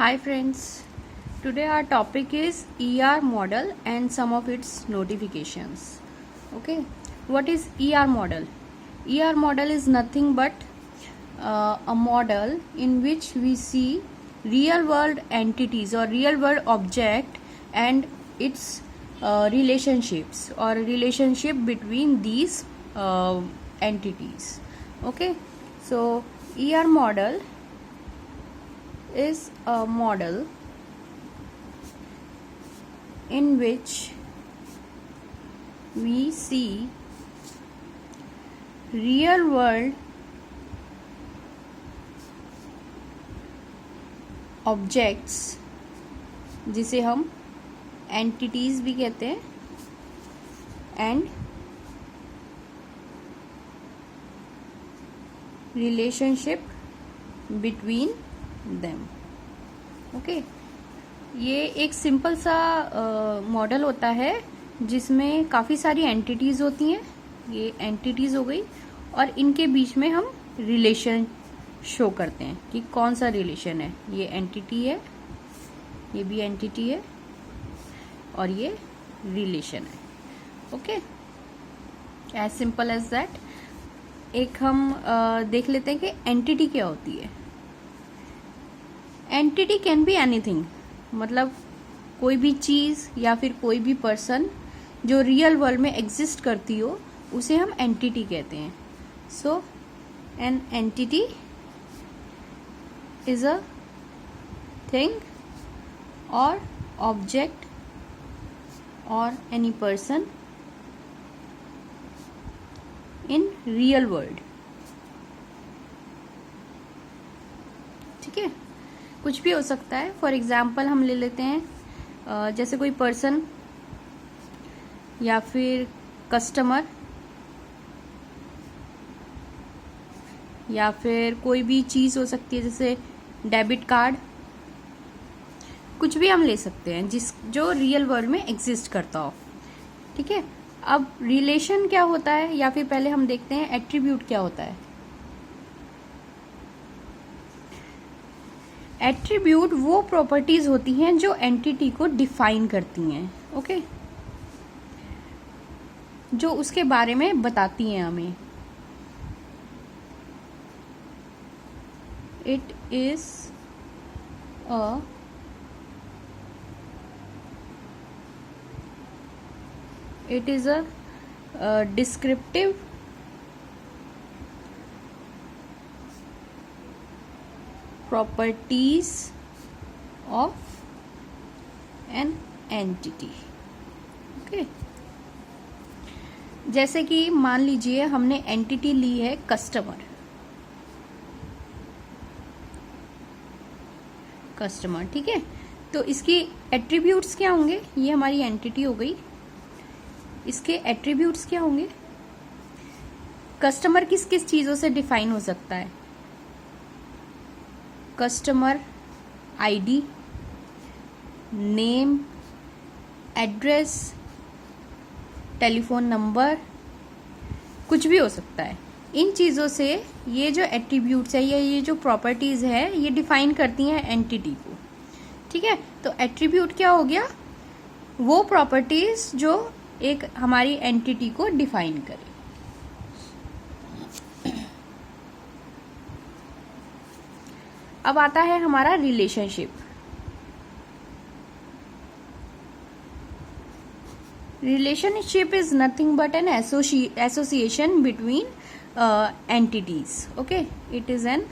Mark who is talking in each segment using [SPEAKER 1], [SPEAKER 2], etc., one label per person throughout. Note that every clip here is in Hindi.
[SPEAKER 1] Hi friends, today our topic is ER model and some of its notifications. Okay, what is ER model? ER model is nothing but a model in which we see real world entities or real world object and its relationships or relationship between these entities. Okay, so ER model is a model in which we see real world objects जिसे हम एंटिटीज भी कहते हैं and relationship between them. Okay, ये एक सिंपल सा मॉडल होता है जिसमें काफ़ी सारी एंटिटीज़ होती हैं। ये एंटिटीज़ हो गई और इनके बीच में हम रिलेशन शो करते हैं कि कौन सा रिलेशन है। ये एंटिटी है, ये भी एंटिटी है और ये रिलेशन है। Okay, as simple as that. एक हम देख लेते हैं कि एंटिटी क्या होती है। एंटिटी कैन बी एनीथिंग, मतलब कोई भी चीज़ या फिर कोई भी पर्सन जो रियल वर्ल्ड में एग्जिस्ट करती हो उसे हम एंटिटी कहते हैं। So an entity is a thing or object or any person in real world। ठीक है, कुछ भी हो सकता है। फॉर एग्जाम्पल हम ले लेते हैं जैसे कोई पर्सन या फिर कस्टमर या फिर कोई भी चीज़ हो सकती है जैसे डेबिट कार्ड, कुछ भी हम ले सकते हैं जो रियल वर्ल्ड में एग्जिस्ट करता हो। ठीक है, अब रिलेशन क्या होता है या फिर पहले हम देखते हैं एट्रीब्यूट क्या होता है। एट्रीब्यूट वो प्रॉपर्टीज होती हैं जो एंटिटी को डिफाइन करती हैं। ओके, जो उसके बारे में बताती हैं हमें। It is a descriptive properties of an entity। Okay, जैसे कि मान लीजिए हमने एंटिटी ली है कस्टमर। ठीक है, तो इसकी एट्रीब्यूट्स क्या होंगे? ये हमारी एंटिटी हो गई, इसके एट्रीब्यूट्स क्या होंगे? कस्टमर किस किस चीजों से डिफाइन हो सकता है? Customer ID, name, address, telephone number, कुछ भी हो सकता है। इन चीज़ों से ये जो एट्रीब्यूट्स है या ये जो प्रॉपर्टीज़ है ये डिफाइन करती हैं एंटिटी को। ठीक है, तो एट्रीब्यूट क्या हो गया? वो प्रॉपर्टीज़ जो एक हमारी एंटिटी को डिफाइन करे। अब आता है हमारा relationship. Relationship is nothing but an association between entities। okay, it is an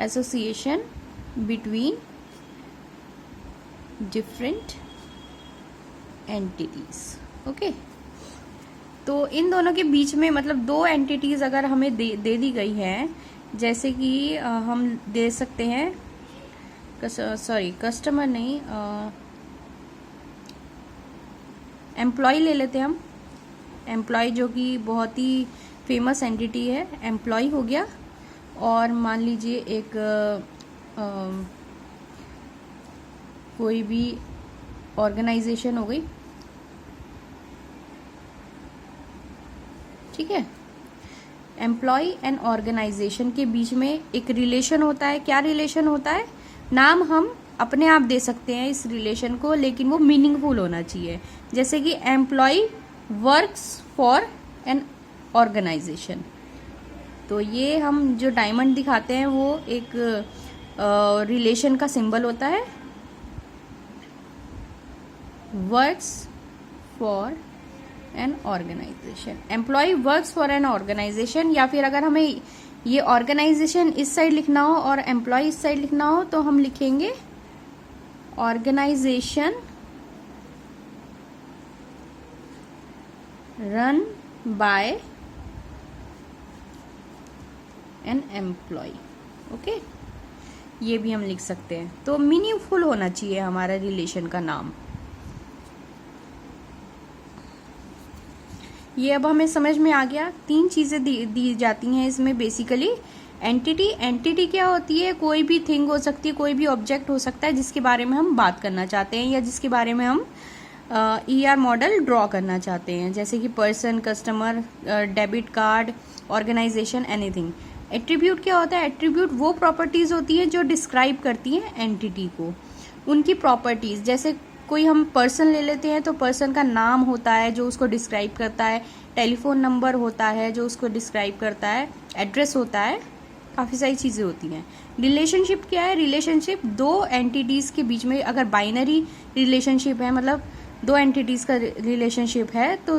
[SPEAKER 1] association between different entities। okay, तो इन दोनों के बीच में मतलब दो एंटिटीज अगर हमें दे दी गई हैं, जैसे कि हम दे सकते हैं कस्टमर नहीं, एम्प्लॉय ले लेते हैं हम। एम्प्लॉय जो कि बहुत ही फेमस एंटिटी है, एम्प्लॉय हो गया। और मान लीजिए एक कोई भी ऑर्गेनाइजेशन हो गई। ठीक है, एम्प्लॉय एंड ऑर्गेनाइजेशन के बीच में एक रिलेशन होता है। क्या रिलेशन होता है? नाम हम अपने आप दे सकते हैं इस रिलेशन को, लेकिन वो मीनिंगफुल होना चाहिए। जैसे कि employee works for an organisation, तो ये हम जो डायमंड दिखाते हैं वो एक रिलेशन का सिंबल होता है। Works for an organisation, employee works for an organisation. या फिर अगर हमें ये ऑर्गेनाइजेशन इस साइड लिखना हो और एम्प्लॉय इस साइड लिखना हो तो हम लिखेंगे organisation run by an employee. Okay, ये भी हम लिख सकते हैं। तो मीनिंगफुल होना चाहिए हमारा रिलेशन का नाम। ये अब हमें समझ में आ गया। 3 चीजें दी जाती हैं इसमें बेसिकली। एंटिटी क्या होती है? कोई भी थिंग हो सकती है, कोई भी ऑब्जेक्ट हो सकता है जिसके बारे में हम बात करना चाहते हैं या जिसके बारे में हम ER मॉडल ड्रॉ करना चाहते हैं, जैसे कि person, customer, debit card, organisation, anything. Attribute क्या होता है? एट्रीब्यूट वो प्रॉपर्टीज होती है जो डिस्क्राइब करती हैं एंटिटी को, उनकी प्रॉपर्टीज। जैसे कोई हम पर्सन ले लेते हैं तो पर्सन का नाम होता है जो उसको डिस्क्राइब करता है, टेलीफोन नंबर होता है जो उसको डिस्क्राइब करता है, एड्रेस होता है, काफ़ी सारी चीज़ें होती हैं। रिलेशनशिप क्या है? रिलेशनशिप 2 एंटिटीज़ के बीच में, अगर बाइनरी रिलेशनशिप है, मतलब 2 एंटिटीज़ का रिलेशनशिप है, तो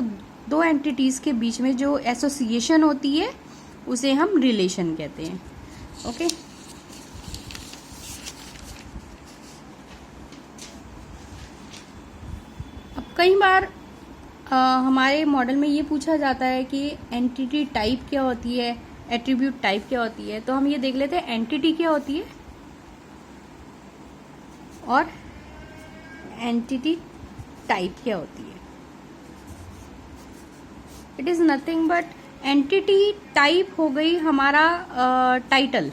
[SPEAKER 1] 2 एंटिटीज़ के बीच में जो एसोसिएशन होती है उसे हम रिलेशन कहते हैं। ओके, अब कई बार हमारे मॉडल में ये पूछा जाता है कि एंटिटी टाइप क्या होती है, एट्रीब्यूट टाइप क्या होती है। तो हम ये देख लेते हैं एंटिटी क्या होती है और एंटिटी टाइप क्या होती है। It is nothing but, entity type हो गई हमारा टाइटल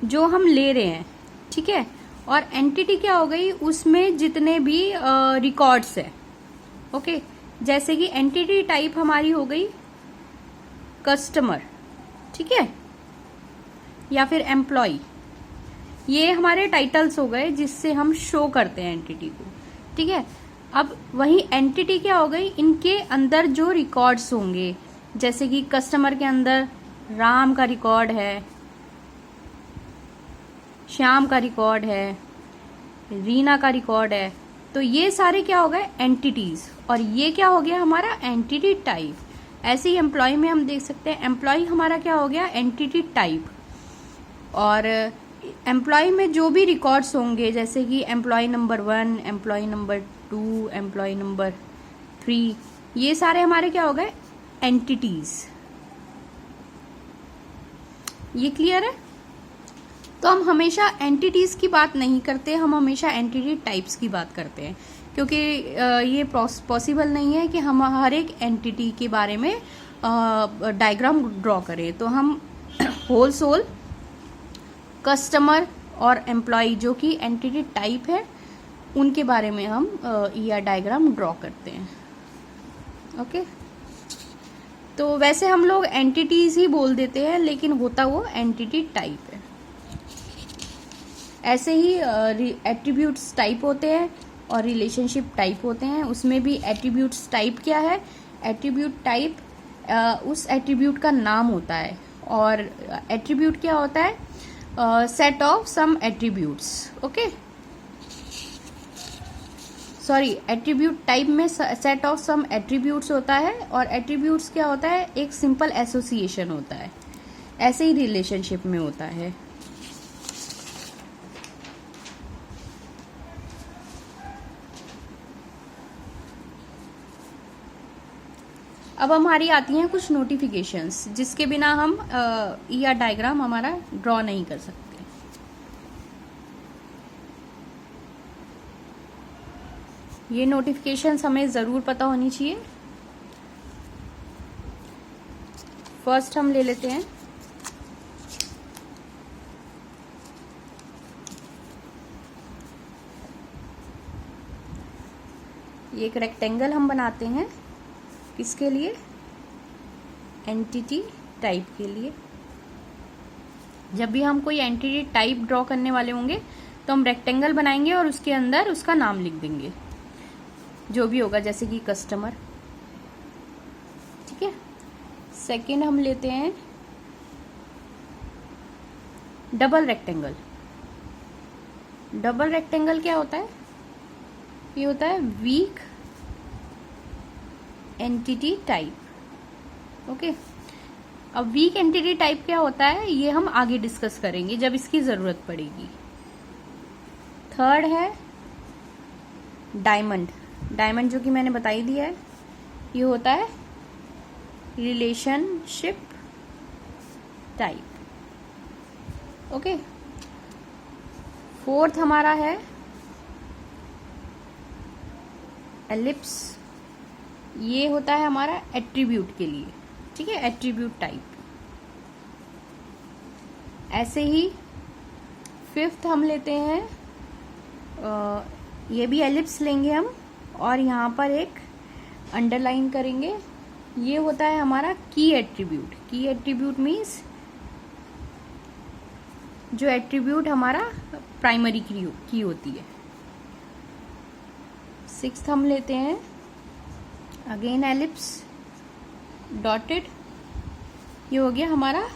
[SPEAKER 1] जो हम ले रहे हैं, ठीक है। और एंटिटी क्या हो गई? उसमें जितने भी रिकॉर्ड्स है। ओके, जैसे कि एंटिटी टाइप हमारी हो गई कस्टमर, ठीक है, या फिर एम्प्लॉय। ये हमारे टाइटल्स हो गए जिससे हम शो करते हैं एंटिटी को, ठीक है। अब वही एंटिटी क्या हो गई? इनके अंदर जो रिकॉर्ड्स होंगे, जैसे कि कस्टमर के अंदर राम का रिकॉर्ड है, श्याम का रिकॉर्ड है, रीना का रिकॉर्ड है, तो ये सारे क्या हो गए? एंटिटीज। और ये क्या हो गया? हमारा एंटिटी टाइप। ऐसे ही एम्प्लॉय में हम देख सकते हैं, एम्प्लॉय हमारा क्या हो गया? Entity type. और एम्प्लॉय में जो भी रिकॉर्ड्स होंगे, जैसे कि employ number 1, employ number 2, employ number 3, ये सारे हमारे क्या हो गए? एंटिटीज। ये क्लियर है? तो हम हमेशा एंटिटीज की बात नहीं करते, हम हमेशा एंटिटी टाइप्स की बात करते हैं, क्योंकि ये पॉसिबल नहीं है कि हम हर एक एंटिटी के बारे में डायग्राम ड्रॉ करें। तो हम होल सोल, कस्टमर और एम्प्लॉय जो कि एंटिटी टाइप है, उनके बारे में हम ER डायग्राम ड्रॉ करते हैं। ओके, तो वैसे हम लोग एंटिटीज ही बोल देते हैं, लेकिन होता वो एंटिटी टाइप है। ऐसे ही एट्रीब्यूट्स टाइप होते हैं और रिलेशनशिप टाइप होते हैं। उसमें भी एट्रीब्यूट्स टाइप क्या है? एट्रीब्यूट टाइप उस एट्रीब्यूट का नाम होता है, और एट्रीब्यूट क्या होता है? Set of some attributes. Okay, sorry, attribute type में सेट ऑफ सम एट्रीब्यूट्स होता है, और एट्रीब्यूट्स क्या होता है? एक सिंपल एसोसिएशन होता है। ऐसे ही रिलेशनशिप में होता है। अब हमारी आती हैं कुछ नोटिफिकेशंस, जिसके बिना हम ER डायग्राम हमारा ड्रॉ नहीं कर सकते। ये नोटिफिकेशंस हमें ज़रूर पता होनी चाहिए। फर्स्ट हम ले लेते हैं ये एक रेक्टेंगल हम बनाते हैं। किसके लिए? एंटिटी टाइप के लिए जब भी हम कोई एंटिटी टाइप ड्रॉ करने वाले होंगे तो हम रेक्टेंगल बनाएंगे और उसके अंदर उसका नाम लिख देंगे जो भी होगा, जैसे कि कस्टमर। ठीक है। सेकंड हम लेते हैं डबल रेक्टेंगल। डबल रेक्टेंगल क्या होता है? ये होता है वीक एंटिटी टाइप। ओके, अब वीक एंटिटी टाइप क्या होता है ये हम आगे डिस्कस करेंगे जब इसकी जरूरत पड़ेगी। थर्ड है डायमंड। डायमंड जो कि मैंने बता ही दिया है, ये होता है रिलेशनशिप टाइप। ओके, फोर्थ हमारा है एलिप्स। ये होता है हमारा एट्रीब्यूट के लिए। ठीक है, एट्रीब्यूट टाइप। ऐसे ही फिफ्थ हम लेते हैं, ये भी एलिप्स लेंगे हम और यहाँ पर एक अंडरलाइन करेंगे। ये होता है हमारा की एट्रीब्यूट। की एट्रीब्यूट मीन्स जो एट्रीब्यूट हमारा प्राइमरी की होती है। सिक्स्थ हम लेते हैं अगेन एलिप्स डॉटेड। ये हो गया हमारा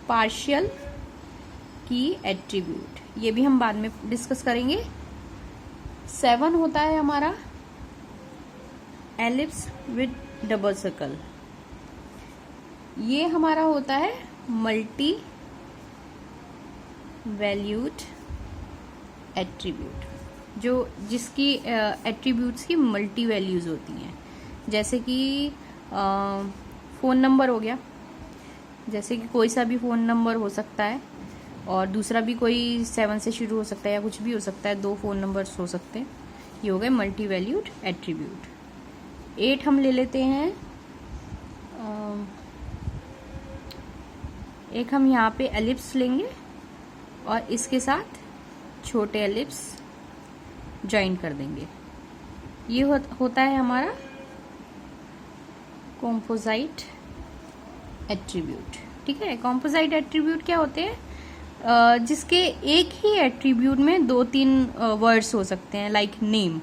[SPEAKER 1] पार्शियल की एट्रीब्यूट, ये भी हम बाद में डिस्कस करेंगे। 7 होता है हमारा एलिप्स विद डबल सर्कल। ये हमारा होता है मल्टी वैल्यूड एट्रीब्यूट, जो जिसकी एट्रीब्यूट्स की मल्टी वैल्यूज होती हैं। जैसे कि फ़ोन नंबर हो गया, जैसे कि कोई सा भी फ़ोन नंबर हो सकता है और दूसरा भी कोई 7 से शुरू हो सकता है या कुछ भी हो सकता है, 2 फ़ोन नंबर्स हो सकते हैं। ये हो गए मल्टी वैल्यूड एट्रीब्यूट। 8 हम ले लेते हैं, एक हम यहाँ पे एलिप्स लेंगे और इसके साथ छोटे एलिप्स ज्वाइन कर देंगे। ये होता है हमारा कॉम्पोजाइट एट्रीब्यूट। ठीक है, कॉम्पोजाइट एट्रीब्यूट क्या होते हैं? जिसके एक ही एट्रीब्यूट में 2-3 वर्ड्स हो सकते हैं। लाइक नेम,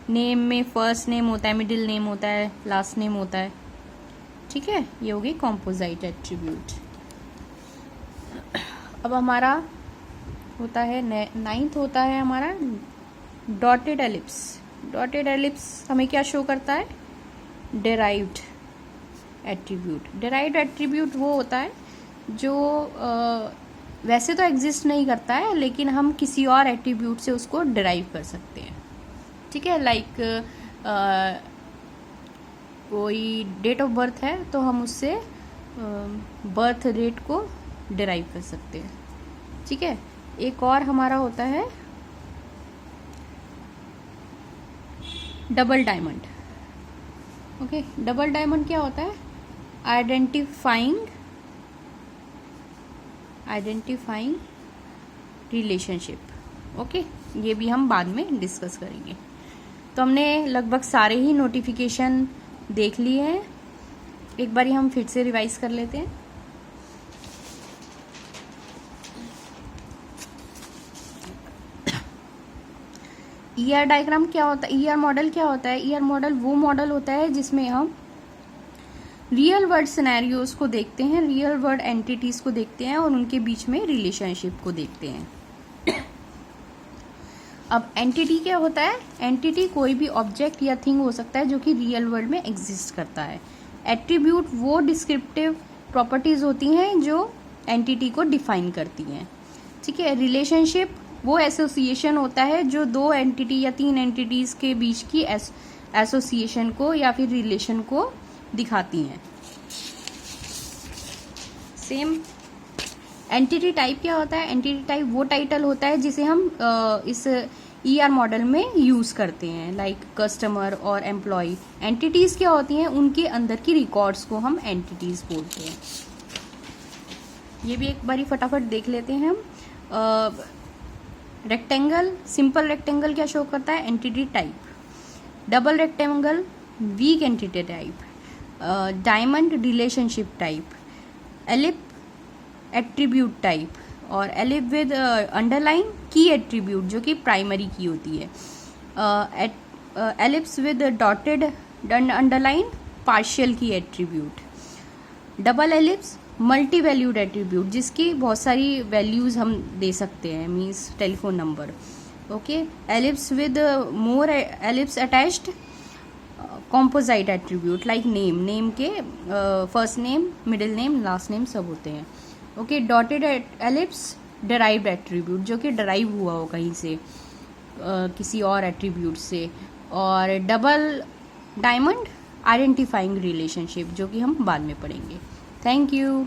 [SPEAKER 1] नेम में फर्स्ट नेम होता है, मिडिल नेम होता है, लास्ट नेम होता है। ठीक है, ये हो गई कॉम्पोजाइट एट्रीब्यूट। अब हमारा होता है 9th होता है हमारा डॉटेड एलिप्स। डॉटेड एलिप्स हमें क्या शो करता है? Derived attribute. डेराइव्ड एट्रीब्यूट वो होता है जो वैसे तो एग्जिस्ट नहीं करता है, लेकिन हम किसी और एट्रीब्यूट से उसको डिराइव कर सकते हैं। ठीक है, लाइक कोई डेट ऑफ बर्थ है तो हम उससे बर्थ डेट को डिराइव कर सकते हैं। ठीक है, एक और हमारा होता है double diamond. Okay, double diamond क्या होता है? Identifying relationship. ओके, ये भी हम बाद में डिस्कस करेंगे। तो हमने लगभग सारे ही नोटिफिकेशन देख लिए हैं, एक बार हम फिर से रिवाइज कर लेते हैं। ईआर डायग्राम क्या होता है? ईआर मॉडल क्या होता है? ईआर मॉडल वो मॉडल होता है जिसमें हम रियल वर्ल्ड सिनेरियोज को देखते हैं, रियल वर्ल्ड एंटिटीज को देखते हैं और उनके बीच में रिलेशनशिप को देखते हैं। अब एंटिटी क्या होता है? एंटिटी कोई भी ऑब्जेक्ट या थिंग हो सकता है जो कि रियल वर्ल्ड में एग्जिस्ट करता है। एट्रीब्यूट वो डिस्क्रिप्टिव प्रॉपर्टीज होती हैं जो एंटिटी को डिफाइन करती हैं। ठीक है, रिलेशनशिप वो एसोसिएशन होता है जो 2 एंटिटी या 3 एंटिटीज के बीच की एसोसिएशन को या फिर रिलेशन को दिखाती हैं। सेम एंटिटी टाइप क्या होता है? एंटिटी टाइप वो टाइटल होता है जिसे हम इस ईआर मॉडल में यूज करते हैं, लाइक कस्टमर और एम्प्लॉय। एंटिटीज क्या होती हैं? उनके अंदर की रिकॉर्ड्स को हम एंटिटीज बोलते हैं। ये भी एक बारी फटाफट देख लेते हैं हम। रेक्टेंगल, सिंपल रेक्टेंगल क्या शो करता है? Entity type. Double rectangle weak entity type. Diamond relationship type, ellipse attribute type, और ellipse with underline key attribute जो कि प्राइमरी की होती है, ellipse with dotted underline partial key attribute, double ellipse multi valued attribute जिसकी बहुत सारी वैल्यूज़ हम दे सकते हैं, means telephone number. Okay, ellipse with more ellipse attached composite attribute like name, name के first name, middle name, last name सब होते हैं। Okay, dotted ellipse derived attribute जो कि डिराइव हुआ हो कहीं से, किसी और एट्रीब्यूट से, और डबल डायमंड आइडेंटिफाइंग रिलेशनशिप जो कि हम बाद में पढ़ेंगे। Thank you.